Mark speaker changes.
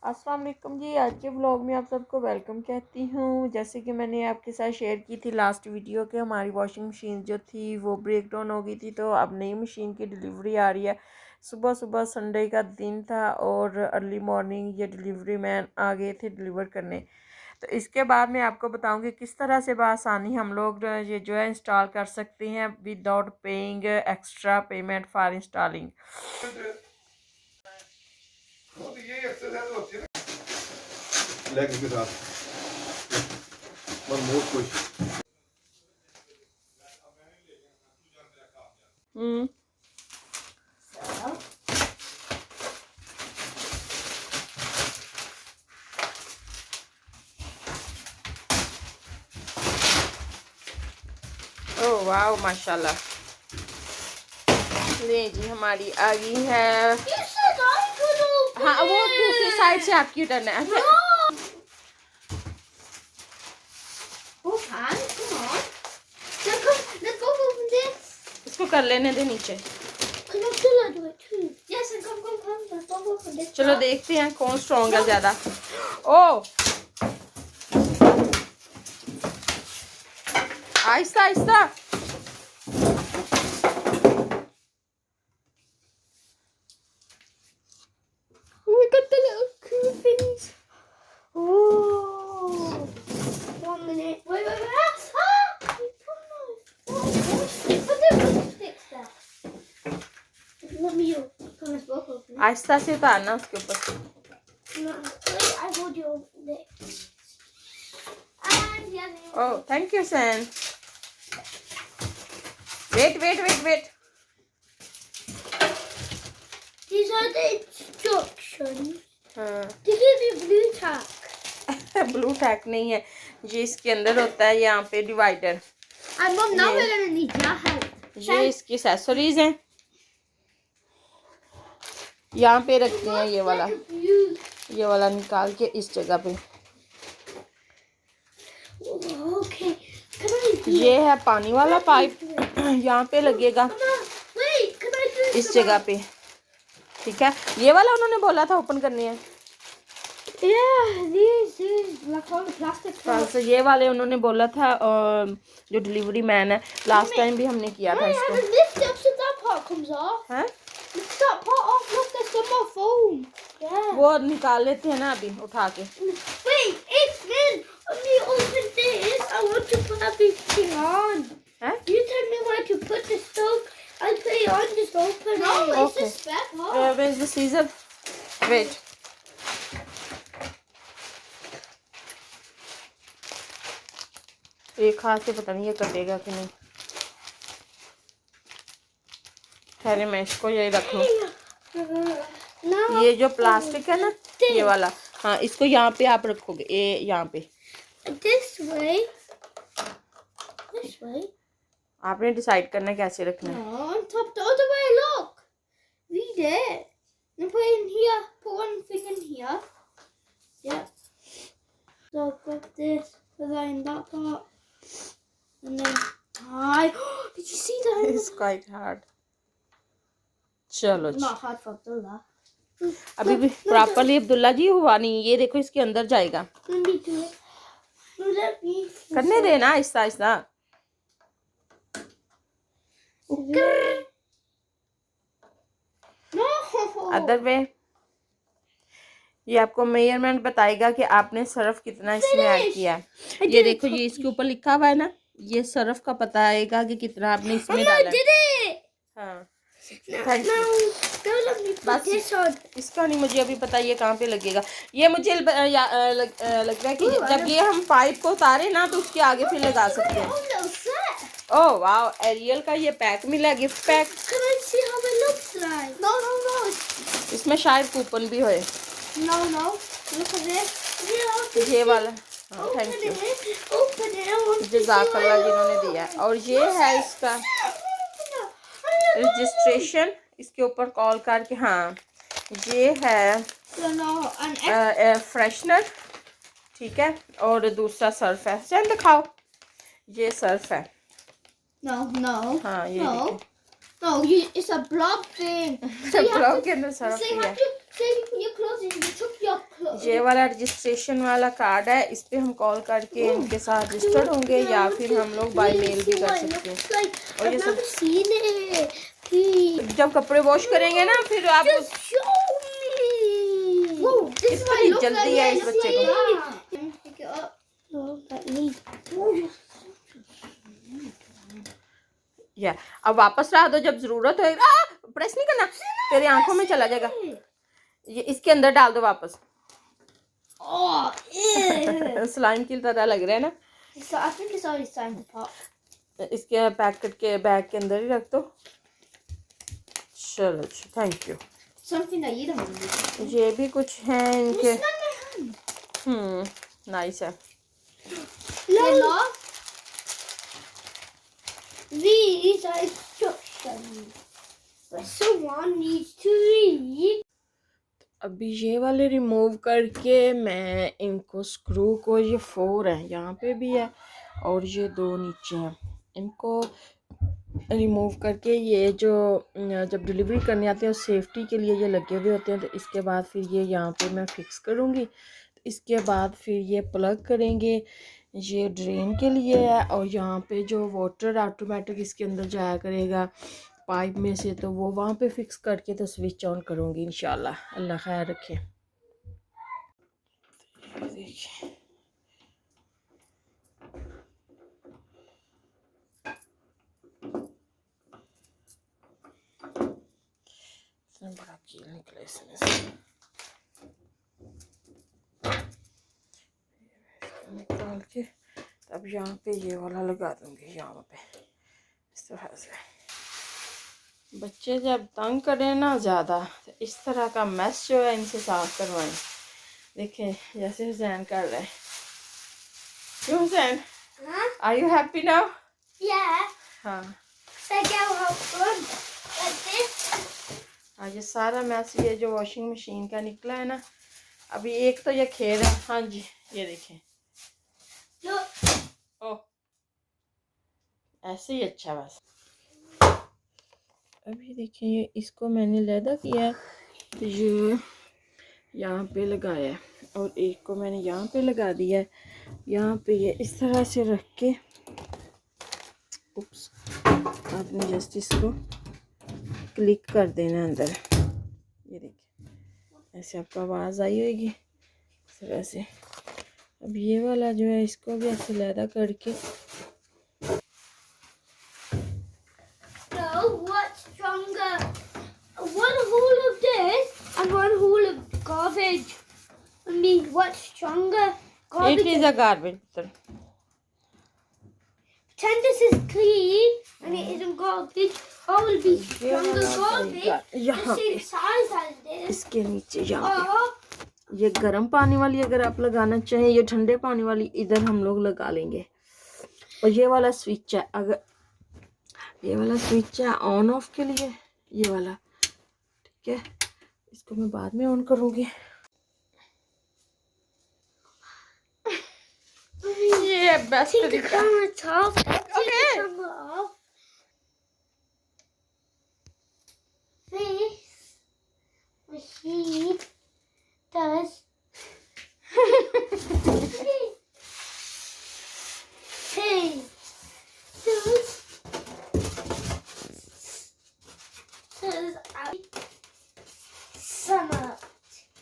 Speaker 1: अस्सलाम वालेकुम जी। आज के व्लॉग में आप सबको वेलकम कहती हूँ। जैसे कि मैंने आपके साथ शेयर की थी लास्ट वीडियो के, हमारी वॉशिंग मशीन जो थी वो ब्रेक डाउन हो गई थी, तो अब नई मशीन की डिलीवरी आ रही है। सुबह सुबह संडे का दिन था और अर्ली मॉर्निंग ये डिलीवरी मैन आ गए थे डिलीवर करने। तो इसके बाद मैं आपको बताऊँगी किस तरह से बआसानी हम लोग ये जो है इंस्टॉल कर सकते हैं without paying extra payment for installing. Leg के साथ वन मोर पुश। ओह वाह माशाल्लाह। ले जी हमारी आ गई है। हाँ वो दूसरी साइड से आपकी टर्न है। इसको कर लेने दे नीचे। चलो देखते हैं कौन स्ट्रॉन्ग है ज्यादा। ओ Aahista Aahista. We got the little cool things. Oh, 1 minute. Wait. आहिस्ता से उतारना उसके ऊपर। Oh, thank you, San. Wait. These are the instructions. This is the blue tack. Blue tack नहीं है, ये इसके अंदर होता है यहाँ पे divider. And mom, now we're gonna need your help. ये इसकी एक्सेसरीज हैं, यहाँ पे रखते हैं। ये वाला निकाल के इस जगह पे। Okay. ये है पानी वाला पाइप, यहाँ पे लगेगा इस जगह पे। ठीक है, ये वाला उन्होंने बोला था ओपन करनी है। तो ये वाले उन्होंने बोला था, जो डिलीवरी मैन है लास्ट टाइम भी हमने किया था इसको। वो निकाल लेते हैं ना अभी उठा के। Where's the scissor? Wait. एक हाथ से पता नहीं ये कटेगा कि नहीं। खैर मैं इसको यही रख लूं। ये जो प्लास्टिक है ना ये वाला, हाँ इसको यहाँ पे आप रखोगे, ये यहाँ पे। This way. आपने डिसाइड करना है कैसे रखना है। On top the other way, look. Read it. Now put it in here. Put one thing in here. Yep. So I've got this. Put that in that part. And then tie. Did you see that? It's quite hard. चलो not hard for Abdullah. अभी भी properly Abdullah जी हुआ नहीं। ये देखो इसके अंदर जाएगा। करने देना आहिस्ता आहिस्ता। अदर वे ये आपको मेजरमेंट बताएगा कि आपने सर्फ कितना इसमें ऐड किया है। ये देखो ये इसके ऊपर लिखा हुआ है ना, ये सर्फ का पता आएगा कि कितना आपने इसमें डाला है। हाँ बस इसका नहीं मुझे अभी पता ये कहाँ पे लगेगा। ये मुझे लग रहा है कि जब ये हम पाइप को उतारे ना तो उसके आगे फिर लगा सकते हैं। ओह वाह, एरियल का ये पैक मिला, गिफ्ट पैक। इसमें शायद कूपन भी है। ये वाला हाँ थैंक यू, जज़ाकल्लाह जिन्होंने दिया। और ये है इसका रजिस्ट्रेशन, इसके ऊपर कॉल करके। हाँ ये है फ्रेशनर, ठीक है। और दूसरा सर्फ है, चल दिखाओ। ये सर्फ है। हाँ ये
Speaker 2: No, it's a blob thing.
Speaker 1: blob के अंदर सर्फ है।
Speaker 2: Say when you put your clothes in, you chuck your
Speaker 1: ये वाला रजिस्ट्रेशन वाला कार्ड है, इस पे हम कॉल करके इनके साथ रजिस्टर्ड होंगे या फिर हम लोग बाय मेल भी कर सकते हैं। और ये सब जब कपड़े वॉश करेंगे ना फिर आप कितनी जल्दी है इस बच्चे को। या अब वापस ला दो जब जरूरत हो। प्रेस नहीं करना, तेरी आंखों में चला जाएगा। ये इसके अंदर डाल दो वापस। स्लाइम की तरह लग रहा है ना। इसके पैकेट के बैग के अंदर ही रख दो। चलो थैंक यू। ये भी कुछ है इनके। नाइस है।
Speaker 2: These are instructions. But someone needs to read.
Speaker 1: अभी ये वाले रिमूव करके मैं इनको स्क्रू को, ये 4 है यहाँ पे भी है और ये 2 नीचे हैं, इनको रिमूव करके ये जो जब डिलीवरी करने आते हैं सेफ्टी के लिए ये लगे हुए होते हैं, तो इसके बाद फिर ये यहाँ पे मैं फिक्स करूँगी। तो इसके बाद फिर ये प्लग करेंगे, ये ड्रेन के लिए है और यहाँ पे जो वाटर ऑटोमेटिक इसके अंदर जाया करेगा पाइप में से, तो वो वहाँ पे फिक्स करके तो स्विच ऑन करूँगी इंशाल्लाह। अल्लाह खैर रखे। देखिए बड़ा कील निकला इसमें से, निकाल के अब यहाँ पे ये वाला लगा दूँगी यहाँ पे इस तरह से। बच्चे जब तंग करें ना ज़्यादा तो इस तरह का मैस जो है इनसे साफ करवाएं। देखें जैसे हुसैन कर रहे हैं। क्यों Hussain, are you happy now? हाँ। ये सारा मैस ये जो वॉशिंग मशीन का निकला है ना, अभी एक तो ये खेर है। हाँ जी ये देखें। ओह ऐसे ही अच्छा बस। अभी देखिए इसको मैंने लैदा किया है, तो ये यहाँ पे लगाया है और एक को मैंने यहाँ पे लगा दिया है। यहाँ पे ये इस तरह से रख के उप्स आपने जस्ट इसको क्लिक कर देना अंदर। ये देखिए ऐसे आपको आवाज़ आई होगी इस तरह से। अब ये वाला जो है इसको भी ऐसे लैदा करके
Speaker 2: One hole of this and one hole of garbage. I mean, what's stronger? Garbage.
Speaker 1: It is a garbage.
Speaker 2: Pretend this is clean and it isn't garbage. What will be stronger garbage? The same size as this.
Speaker 1: इसके नीचे यहाँ पे ये गर्म पानी वाली अगर आप लगाना चाहें, ये ठंडे पानी वाली इधर हम लोग लगा लेंगे। और ये वाला स्विच है, अगर ये वाला स्विच है ऑन ऑफ के लिए, ये वाला ठीक है, इसको मैं बाद में ऑन करूँगी। ये बेस्ट तरीका
Speaker 2: This machine